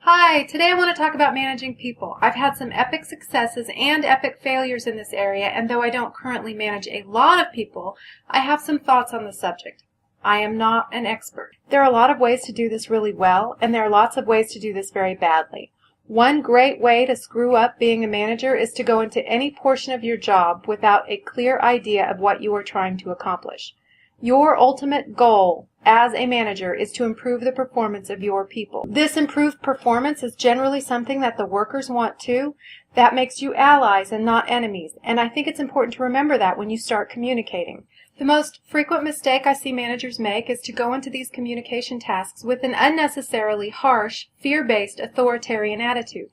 Hi, today I want to talk about managing people. I've had some epic successes and epic failures in this area, and though I don't currently manage a lot of people, I have some thoughts on the subject. I am not an expert. There are a lot of ways to do this really well, and there are lots of ways to do this very badly. One great way to screw up being a manager is to go into any portion of your job without a clear idea of what you are trying to accomplish. Your ultimate goal as a manager is to improve the performance of your people. This improved performance is generally something that the workers want too. That makes you allies and not enemies, and I think it's important to remember that when you start communicating. The most frequent mistake I see managers make is to go into these communication tasks with an unnecessarily harsh, fear-based, authoritarian attitude.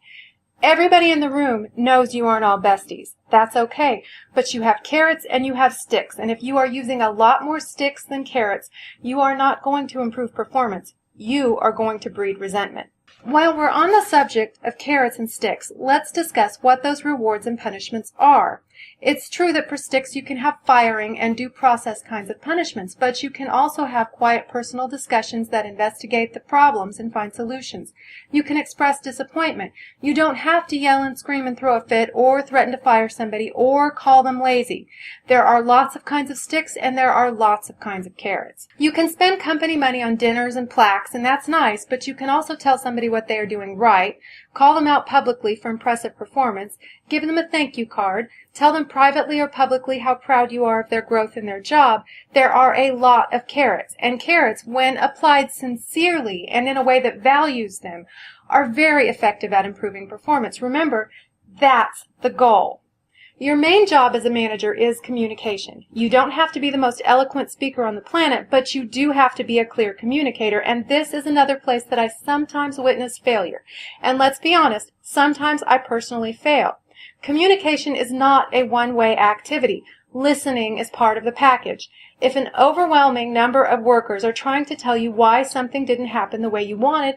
Everybody in the room knows you aren't all besties. That's okay. But you have carrots and you have sticks. And if you are using a lot more sticks than carrots, you are not going to improve performance. You are going to breed resentment. While we're on the subject of carrots and sticks, let's discuss what those rewards and punishments are. It's true that for sticks you can have firing and due process kinds of punishments, but you can also have quiet personal discussions that investigate the problems and find solutions. You can express disappointment. You don't have to yell and scream and throw a fit or threaten to fire somebody or call them lazy. There are lots of kinds of sticks and there are lots of kinds of carrots. You can spend company money on dinners and plaques, and that's nice, but you can also tell somebody what they are doing right, call them out publicly for impressive performance, give them a thank you card, tell them privately or publicly how proud you are of their growth in their job. There are a lot of carrots, and carrots, when applied sincerely and in a way that values them, are very effective at improving performance. Remember, that's the goal. Your main job as a manager is communication. You don't have to be the most eloquent speaker on the planet, but you do have to be a clear communicator, and this is another place that I sometimes witness failure. And let's be honest, sometimes I personally fail. Communication is not a one-way activity. Listening is part of the package. If an overwhelming number of workers are trying to tell you why something didn't happen the way you wanted,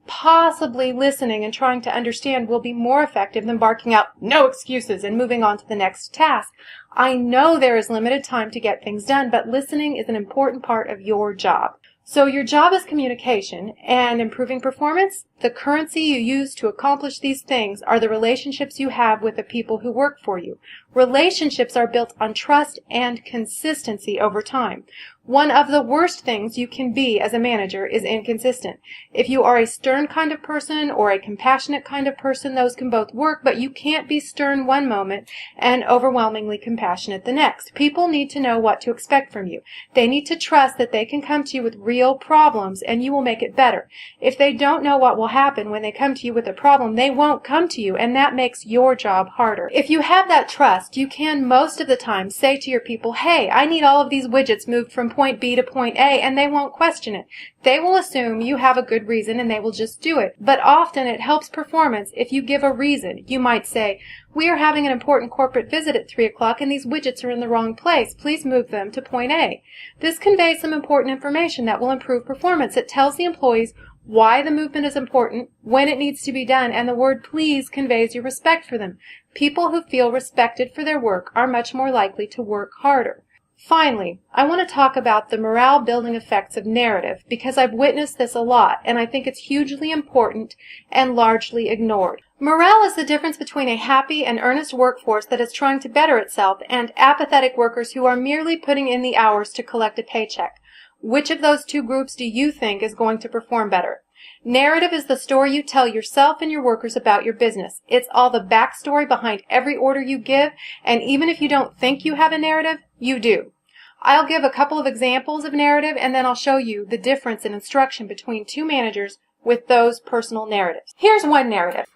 possibly listening and trying to understand will be more effective than barking out "no excuses" and moving on to the next task. I know there is limited time to get things done, but listening is an important part of your job. So your job is communication and improving performance. The currency you use to accomplish these things are the relationships you have with the people who work for you. Relationships are built on trust and consistency over time. One of the worst things you can be as a manager is inconsistent. If you are a stern kind of person or a compassionate kind of person, those can both work, but you can't be stern one moment and overwhelmingly compassionate the next. People need to know what to expect from you. They need to trust that they can come to you with real problems and you will make it better. If they don't know what will happen when they come to you with a problem, they won't come to you, and that makes your job harder. If you have that trust, you can most of the time say to your people, "Hey, I need all of these widgets moved from point B to point A," and they won't question it. They will assume you have a good reason and they will just do it. But often it helps performance if you give a reason. You might say, "We are having an important corporate visit at 3 o'clock and these widgets are in the wrong place. Please move them to point A." This conveys some important information that will improve performance. It tells the employees why the movement is important, when it needs to be done, and the word "please" conveys your respect for them. People who feel respected for their work are much more likely to work harder. Finally, I want to talk about the morale-building effects of narrative because I've witnessed this a lot, and I think it's hugely important and largely ignored. Morale is the difference between a happy and earnest workforce that is trying to better itself and apathetic workers who are merely putting in the hours to collect a paycheck. Which of those two groups do you think is going to perform better? Narrative is the story you tell yourself and your workers about your business. It's all the backstory behind every order you give, and even if you don't think you have a narrative, you do. I'll give a couple of examples of narrative, and then I'll show you the difference in instruction between two managers with those personal narratives. Here's one narrative.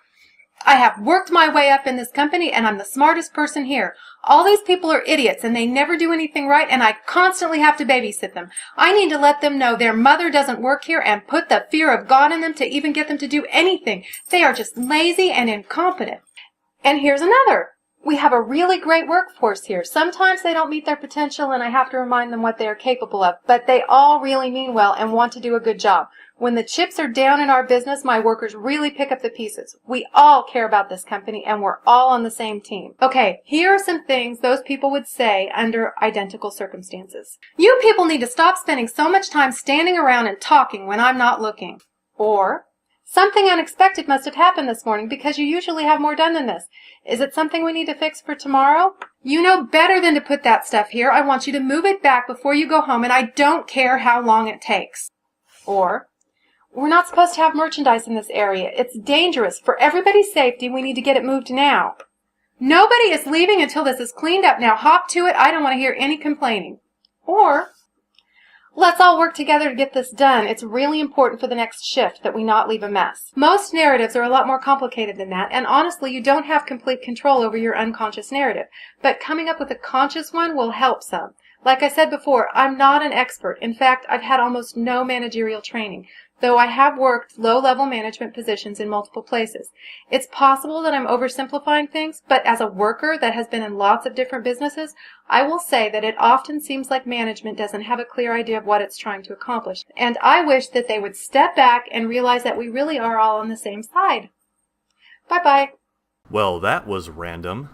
"I have worked my way up in this company, and I'm the smartest person here. All these people are idiots, and they never do anything right, and I constantly have to babysit them. I need to let them know their mother doesn't work here and put the fear of God in them to even get them to do anything. They are just lazy and incompetent." And here's another. "We have a really great workforce here. Sometimes they don't meet their potential, and I have to remind them what they are capable of, but they all really mean well and want to do a good job. When the chips are down in our business, my workers really pick up the pieces. We all care about this company, and we're all on the same team." Okay, here are some things those people would say under identical circumstances. "You people need to stop spending so much time standing around and talking when I'm not looking." Or, Something unexpected must have happened this morning because you usually have more done than this. Is it something we need to fix for tomorrow? You know better than to put that stuff here. I want you to move it back before you go home, and I don't care how long it takes. Or, we're not supposed to have merchandise in this area. It's dangerous. For everybody's safety, we need to get it moved now. Nobody is leaving until this is cleaned up. Now hop to it. I don't want to hear any complaining. Or, let's all work together to get this done. It's really important for the next shift that we not leave a mess. Most narratives are a lot more complicated than that, and honestly, you don't have complete control over your unconscious narrative. But coming up with a conscious one will help some. Like I said before, I'm not an expert. In fact, I've had almost no managerial training, though I have worked low-level management positions in multiple places. It's possible that I'm oversimplifying things, but as a worker that has been in lots of different businesses, I will say that it often seems like management doesn't have a clear idea of what it's trying to accomplish. And I wish that they would step back and realize that we really are all on the same side. Bye-bye. Well, that was random.